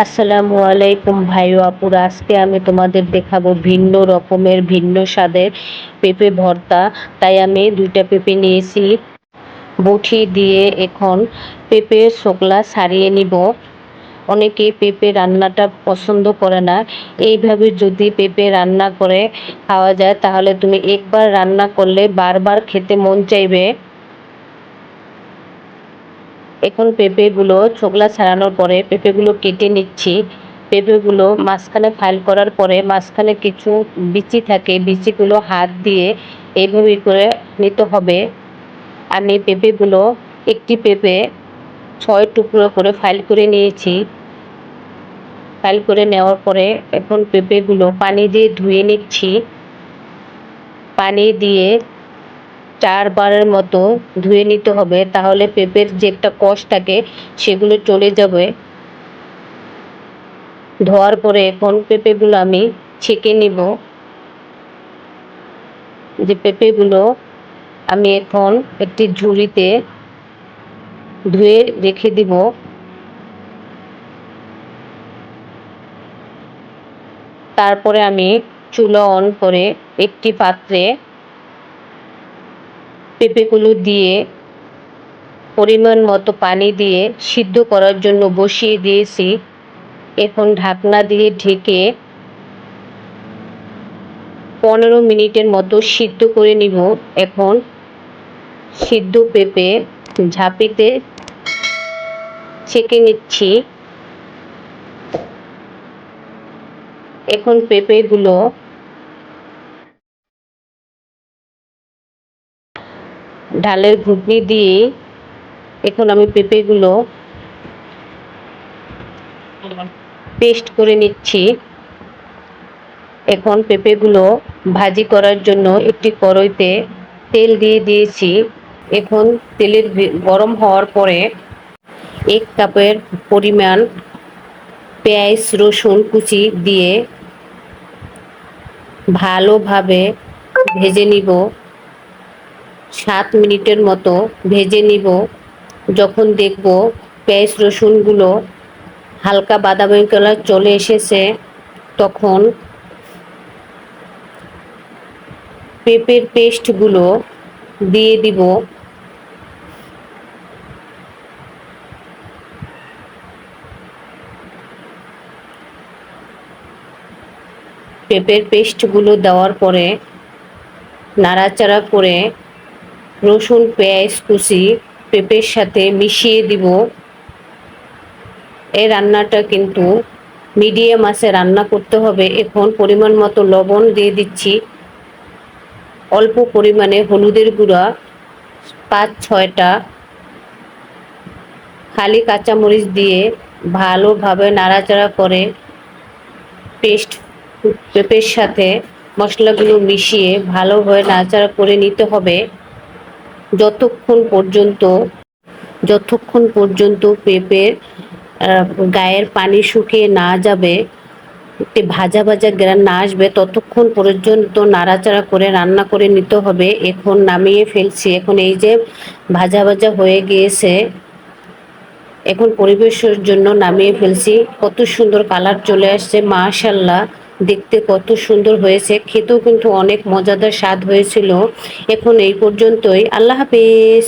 আসসালামু আলাইকুম ভাই ও আপুরা, আজকে আমি তোমাদের দেখাবো ভিন্ন রকমের ভিন্ন স্বাদের পেঁপে ভর্তা। তাই আমি 2টা পেঁপে নিয়েছি, বটি দিয়ে এখন পেঁপের ছোকলা ছাড়িয়ে নিব। অনেকেই পেঁপে রান্নাটা পছন্দ করে না, এইভাবে যদি পেঁপে রান্না করে খাওয়া যায় তাহলে তুমি একবার রান্না করলে বারবার খেতে মন চাইবে। এখন পেঁপেগুলো ছোকলা ছাড়ানোর পরে পেঁপেগুলো কেটে নিচ্ছি। পেঁপেগুলো মাঝখানে ফাইল করার পরে মাঝখানে কিছু বিচি থাকে, বিচিগুলো হাত দিয়ে এইভাবে করে নিতে হবে। আমি পেঁপেগুলো একটি পেঁপে 6 টুকরো করে ফাইল করে নিয়েছি। ফাইল করে নেওয়ার পরে এখন পেঁপেগুলো পানি দিয়ে ধুয়ে নিচ্ছি। পানি দিয়ে 4 বারের মতো ধুয়ে নিতে হবে, তাহলে পেঁপের যে একটা কষ থাকে সেগুলো চলে যাবে। ধোয়ার পরে এখন পেঁপেগুলো আমি ছেঁকে নিব। যে পেঁপেগুলো আমি এখন একটি ঝুড়িতে ধুয়ে রেখে দিব। তারপরে আমি চুলা অন করে একটি পাত্রে পেঁপেগুলো দিয়ে পরিমাণ মতো পানি দিয়ে সিদ্ধ করার জন্য বসিয়ে দিয়েছি। এখন ঢাকনা দিয়ে ঢেকে 15 মিনিটের মতো সিদ্ধ করে নিব। এখন সিদ্ধ পেঁপে ঝাঁপিতে ছেঁকে নিচ্ছি। এখন পেঁপেগুলো ঢালের ঘুটনি দিয়ে এখন আমি পেঁপেগুলো পেস্ট করে নিচ্ছি। এখন পেঁপেগুলো ভাজি করার জন্য একটি কড়াইতে তেল দিয়ে দিয়েছি। এখন তেলের গরম হওয়ার পরে 1 কাপের পরিমাণ পেঁয়াজ রসুন কুচি দিয়ে ভালোভাবে ভেজে নিব। 7 মিনিটের মতো ভেজে নিব। যখন দেখব পেঁয়াজ রসুনগুলো হালকা বাদামি কালার চলে এসেছে, তখন পেঁপের পেস্টগুলো দিয়ে দিব। পেঁপের পেস্টগুলো দেওয়ার পরে নাড়াচাড়া করে রসুন পেঁয়াজ কুচি পেঁপের সাথে মিশিয়ে দিব। এই রান্নাটা কিন্তু মিডিয়াম আঁচে রান্না করতে হবে। এখন পরিমাণ মতো লবণ দিয়ে দিচ্ছি। অল্প পরিমাণে হলুদের গুঁড়া 5-6টা, খালি কাঁচামরিচ দিয়ে ভালোভাবে নাড়াচাড়া করে পেঁপের সাথে মশলাগুলো মিশিয়ে ভালোভাবে নাড়াচাড়া করে নিতে হবে যতক্ষণ পর্যন্ত পেঁপের গায়ের পানি শুকিয়ে না যাবে, একটি ভাজা ভাজা গ্রান না আসবে, ততক্ষণ পর্যন্ত নাড়াচাড়া করে রান্না করে নিতে হবে। এখন নামিয়ে ফেলছি। এখন এই যে ভাজা ভাজা হয়ে গিয়েছে, এখন পরিবেশের জন্য নামিয়ে ফেলছি। কত সুন্দর কালার চলে আসছে, মাশাআল্লাহ, দেখতে কত সুন্দর হয়েছে, খেতেও কিন্তু অনেক মজাদার স্বাদ হয়েছিল। এখন এই পর্যন্তই। আল্লাহ হাফেজ।